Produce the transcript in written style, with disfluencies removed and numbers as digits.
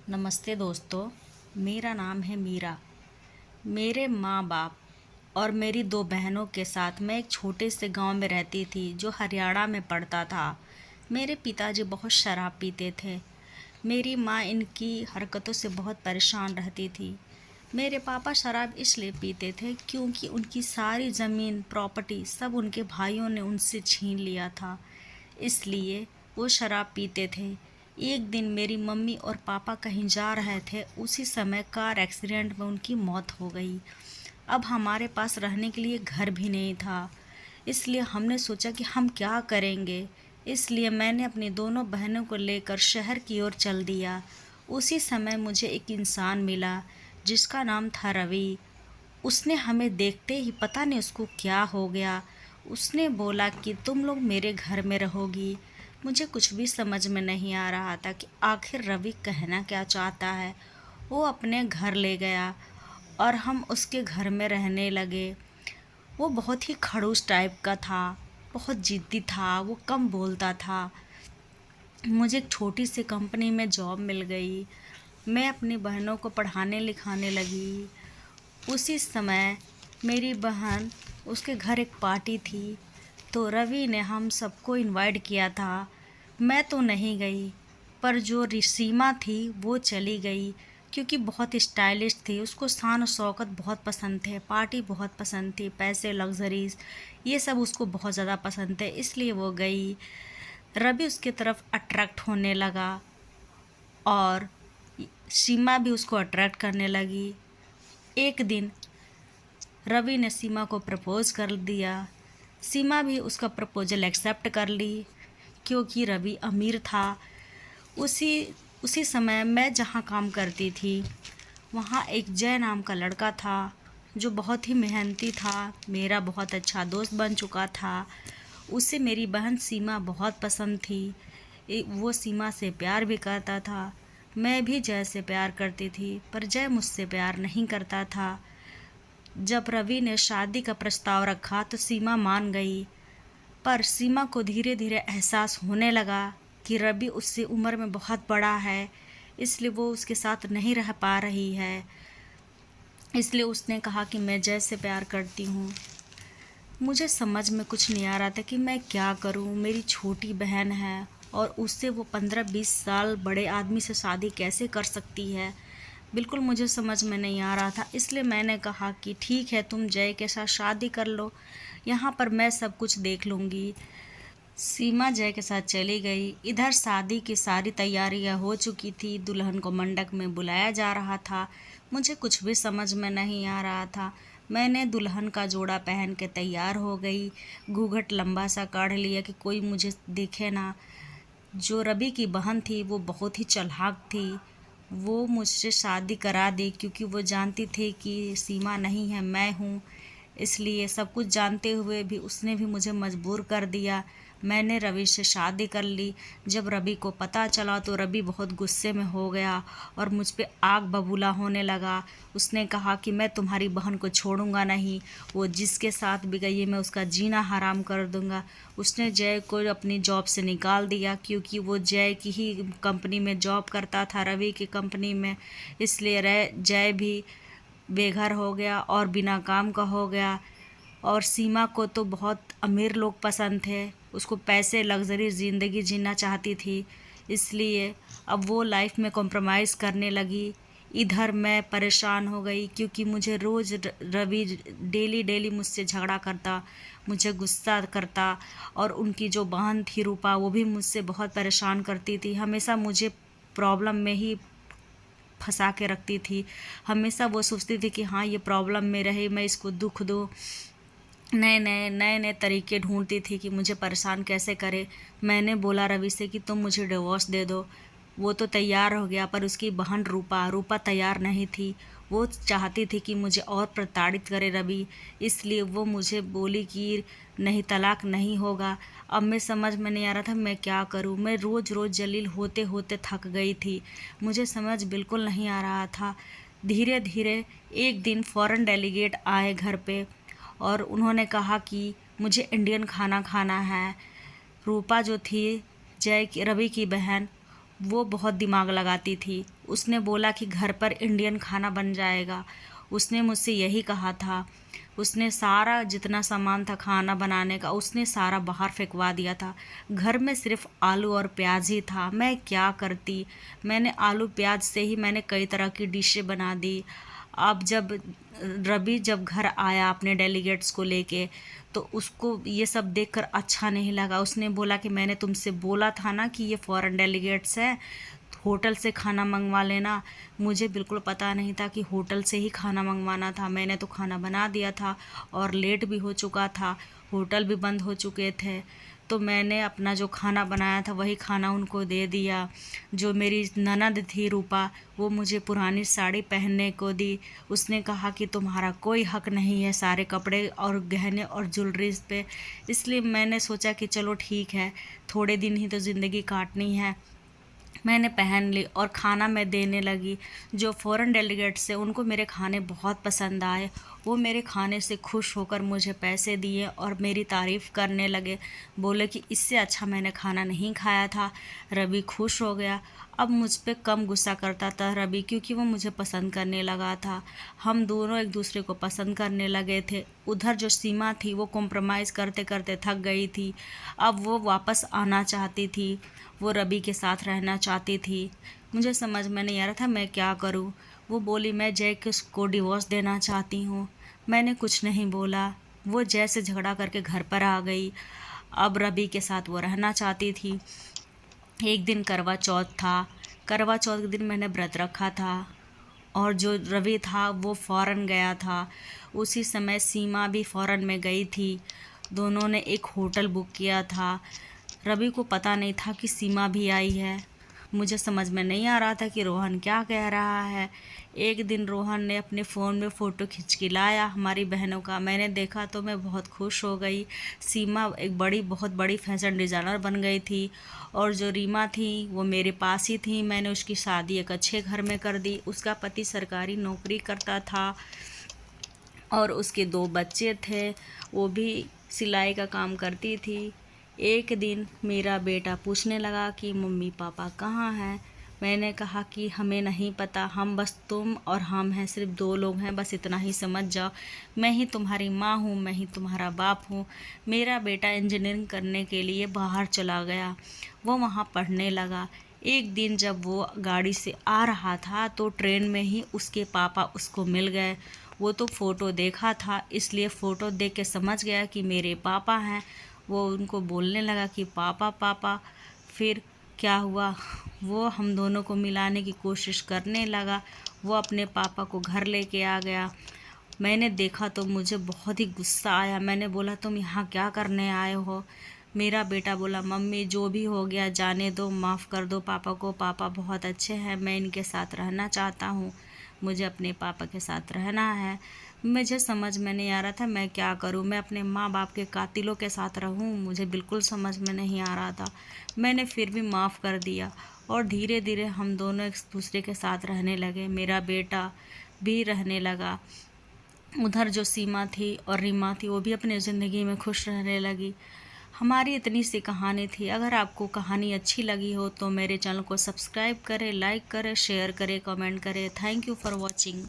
नमस्ते दोस्तों। मेरा नाम है मीरा। मेरे माँ बाप और मेरी दो बहनों के साथ मैं एक छोटे से गांव में रहती थी जो हरियाणा में पड़ता था। मेरे पिताजी बहुत शराब पीते थे। मेरी माँ इनकी हरकतों से बहुत परेशान रहती थी। मेरे पापा शराब इसलिए पीते थे क्योंकि उनकी सारी ज़मीन प्रॉपर्टी सब उनके भाइयों ने उनसे छीन लिया था, इसलिए वो शराब पीते थे। एक दिन मेरी मम्मी और पापा कहीं जा रहे थे, उसी समय कार एक्सीडेंट में उनकी मौत हो गई। अब हमारे पास रहने के लिए घर भी नहीं था, इसलिए हमने सोचा कि हम क्या करेंगे। इसलिए मैंने अपनी दोनों बहनों को लेकर शहर की ओर चल दिया। उसी समय मुझे एक इंसान मिला जिसका नाम था रवि। उसने हमें देखते ही पता नहीं उसको क्या हो गया, उसने बोला कि तुम लोग मेरे घर में रहोगी। मुझे कुछ भी समझ में नहीं आ रहा था कि आखिर रवि कहना क्या चाहता है। वो अपने घर ले गया और हम उसके घर में रहने लगे। वो बहुत ही खड़ूस टाइप का था, बहुत जिद्दी था, वो कम बोलता था। मुझे एक छोटी सी कंपनी में जॉब मिल गई। मैं अपनी बहनों को पढ़ाने लिखाने लगी। उसी समय मेरी बहन, उसके घर एक पार्टी थी, तो रवि ने हम सबको इनवाइट किया था। मैं तो नहीं गई, पर जो सीमा थी वो चली गई क्योंकि बहुत स्टाइलिश थी। उसको शान और शौकत बहुत पसंद थे, पार्टी बहुत पसंद थी, पैसे, लग्जरीज, ये सब उसको बहुत ज़्यादा पसंद थे, इसलिए वो गई। रवि उसके तरफ अट्रैक्ट होने लगा और सीमा भी उसको अट्रैक्ट करने लगी। एक दिन रवि ने सीमा को प्रपोज कर दिया। सीमा भी उसका प्रपोजल एक्सेप्ट कर ली क्योंकि रवि अमीर था। उसी उसी समय मैं जहाँ काम करती थी वहाँ एक जय नाम का लड़का था जो बहुत ही मेहनती था, मेरा बहुत अच्छा दोस्त बन चुका था। उसे मेरी बहन सीमा बहुत पसंद थी। वो सीमा से प्यार भी करता था। मैं भी जय से प्यार करती थी, पर जय मुझसे प्यार नहीं करता था। जब रवि ने शादी का प्रस्ताव रखा तो सीमा मान गई, पर सीमा को धीरे धीरे एहसास होने लगा कि रवि उससे उम्र में बहुत बड़ा है, इसलिए वो उसके साथ नहीं रह पा रही है। इसलिए उसने कहा कि मैं जय से प्यार करती हूँ। मुझे समझ में कुछ नहीं आ रहा था कि मैं क्या करूँ। मेरी छोटी बहन है और उससे वो 15-20 साल बड़े आदमी से शादी कैसे कर सकती है। बिल्कुल मुझे समझ में नहीं आ रहा था, इसलिए मैंने कहा कि ठीक है, तुम जय के साथ शादी कर लो, यहाँ पर मैं सब कुछ देख लूँगी। सीमा जय के साथ चली गई। इधर शादी की सारी तैयारियां हो चुकी थी, दुल्हन को मंडप में बुलाया जा रहा था। मुझे कुछ भी समझ में नहीं आ रहा था। मैंने दुल्हन का जोड़ा पहन के तैयार हो गई, घूंघट लंबा सा काढ़ लिया कि कोई मुझे दिखे ना। जो रवि की बहन थी वो बहुत ही चालाक थी। वो मुझसे शादी करा दी क्योंकि वो जानती थी कि सीमा नहीं है, मैं हूँ। इसलिए सब कुछ जानते हुए भी उसने भी मुझे मजबूर कर दिया। मैंने रवि से शादी कर ली। जब रवि को पता चला तो रवि बहुत गुस्से में हो गया और मुझ पे आग बबूला होने लगा। उसने कहा कि मैं तुम्हारी बहन को छोड़ूंगा नहीं, वो जिसके साथ भी गई है मैं उसका जीना हराम कर दूंगा। उसने जय को अपनी जॉब से निकाल दिया क्योंकि वो जय की ही कंपनी में जॉब करता था, रवि की कंपनी में। इसलिए जय भी बेघर हो गया और बिना काम का हो गया। और सीमा को तो बहुत अमीर लोग पसंद थे, उसको पैसे, लग्जरी ज़िंदगी जीना चाहती थी, इसलिए अब वो लाइफ में कॉम्प्रोमाइज़ करने लगी। इधर मैं परेशान हो गई क्योंकि मुझे रोज़ रवि डेली डेली मुझसे झगड़ा करता, मुझे गुस्सा करता। और उनकी जो बहन थी रूपा, वो भी मुझसे बहुत परेशान करती थी, हमेशा मुझे प्रॉब्लम में ही फंसा के रखती थी। हमेशा वो सोचती थी कि हाँ, ये प्रॉब्लम में रहे, मैं इसको दुख दूँ। नए नए तरीके ढूंढती थी कि मुझे परेशान कैसे करे। मैंने बोला रवि से कि तुम मुझे डिवोर्स दे दो। वो तो तैयार हो गया, पर उसकी बहन रूपा तैयार नहीं थी। वो चाहती थी कि मुझे और प्रताड़ित करे रवि, इसलिए वो मुझे बोली कि नहीं, तलाक नहीं होगा। अब मैं समझ में नहीं आ रहा था मैं क्या करूं। मैं रोज़ रोज़ जलील होते होते थक गई थी, मुझे समझ बिल्कुल नहीं आ रहा था। धीरे धीरे एक दिन फॉरेन डेलीगेट आए घर पे और उन्होंने कहा कि मुझे इंडियन खाना खाना है। रूपा जो थी, रवि की बहन, वो बहुत दिमाग लगाती थी। उसने बोला कि घर पर इंडियन खाना बन जाएगा। उसने मुझसे यही कहा था। उसने सारा जितना सामान था खाना बनाने का उसने सारा बाहर फेंकवा दिया था। घर में सिर्फ आलू और प्याज ही था। मैं क्या करती। मैंने आलू प्याज से ही मैंने कई तरह की डिशें बना दी। अब जब रवि जब घर आया अपने डेलीगेट्स को लेके, तो उसको ये सब देखकर अच्छा नहीं लगा। उसने बोला कि मैंने तुमसे बोला था ना कि ये फॉरेन डेलीगेट्स हैं, होटल से खाना मंगवा लेना। मुझे बिल्कुल पता नहीं था कि होटल से ही खाना मंगवाना था। मैंने तो खाना बना दिया था और लेट भी हो चुका था, होटल भी बंद हो चुके थे। तो मैंने अपना जो खाना बनाया था वही खाना उनको दे दिया। जो मेरी ननद थी रूपा, वो मुझे पुरानी साड़ी पहनने को दी। उसने कहा कि तुम्हारा कोई हक नहीं है सारे कपड़े और गहने और ज्वेलरीज पे। इसलिए मैंने सोचा कि चलो ठीक है, थोड़े दिन ही तो ज़िंदगी काटनी है। मैंने पहन ली और खाना मैं देने लगी। जो फ़ॉरेन डेलीगेट्स थे उनको मेरे खाने बहुत पसंद आए। वो मेरे खाने से खुश होकर मुझे पैसे दिए और मेरी तारीफ़ करने लगे। बोले कि इससे अच्छा मैंने खाना नहीं खाया था। रवि खुश हो गया। अब मुझ पे कम गुस्सा करता था रवि, क्योंकि वो मुझे पसंद करने लगा था। हम दोनों एक दूसरे को पसंद करने लगे थे। उधर जो सीमा थी वो कॉम्प्रोमाइज़ करते करते थक गई थी। अब वो वापस आना चाहती थी। वो रवि के साथ रहना चाहती थी। मुझे समझ में नहीं आ रहा था मैं क्या करूं। वो बोली मैं जय को डिवोर्स देना चाहती हूँ। मैंने कुछ नहीं बोला। वो जय से झगड़ा करके घर पर आ गई। अब रवि के साथ वो रहना चाहती थी। एक दिन करवा चौथ था। करवा चौथ के दिन मैंने व्रत रखा था और जो रवि था वो फ़ॉरेन गया था। उसी समय सीमा भी फ़ॉरेन में गई थी। दोनों ने एक होटल बुक किया था। रवि को पता नहीं था कि सीमा भी आई है। मुझे समझ में नहीं आ रहा था कि रोहन क्या कह रहा है। एक दिन रोहन ने अपने फ़ोन में फ़ोटो खींच के लाया हमारी बहनों का। मैंने देखा तो मैं बहुत खुश हो गई। सीमा एक बहुत बड़ी फैशन डिज़ाइनर बन गई थी और जो रीमा थी वो मेरे पास ही थी। मैंने उसकी शादी एक अच्छे घर में कर दी। उसका पति सरकारी नौकरी करता था और उसके 2 बच्चे थे। वो भी सिलाई का काम करती थी। एक दिन मेरा बेटा पूछने लगा कि मम्मी पापा कहाँ हैं। मैंने कहा कि हमें नहीं पता, हम बस तुम और हम हैं, सिर्फ 2 लोग हैं, बस इतना ही समझ जाओ। मैं ही तुम्हारी माँ हूँ, मैं ही तुम्हारा बाप हूँ। मेरा बेटा इंजीनियरिंग करने के लिए बाहर चला गया। वो वहाँ पढ़ने लगा। एक दिन जब वो गाड़ी से आ रहा था तो ट्रेन में ही उसके पापा उसको मिल गए। वो तो फ़ोटो देखा था, इसलिए फ़ोटो देख के समझ गया कि मेरे पापा हैं। वो उनको बोलने लगा कि पापा पापा। फिर क्या हुआ, वो हम दोनों को मिलाने की कोशिश करने लगा। वो अपने पापा को घर लेके आ गया। मैंने देखा तो मुझे बहुत ही गुस्सा आया। मैंने बोला तुम यहाँ क्या करने आए हो। मेरा बेटा बोला मम्मी जो भी हो गया जाने दो, माफ़ कर दो पापा को, पापा बहुत अच्छे हैं, मैं इनके साथ रहना चाहता हूँ, मुझे अपने पापा के साथ रहना है। मुझे समझ में नहीं आ रहा था मैं क्या करूं। मैं अपने माँ बाप के कातिलों के साथ रहूं, मुझे बिल्कुल समझ में नहीं आ रहा था। मैंने फिर भी माफ़ कर दिया और धीरे धीरे हम दोनों एक दूसरे के साथ रहने लगे। मेरा बेटा भी रहने लगा। उधर जो सीमा थी और रीमा थी वो भी अपनी ज़िंदगी में खुश रहने लगी। हमारी इतनी सी कहानी थी। अगर आपको कहानी अच्छी लगी हो तो मेरे चैनल को सब्सक्राइब करें, लाइक करें, शेयर करें, कमेंट करें। Thank you for watching.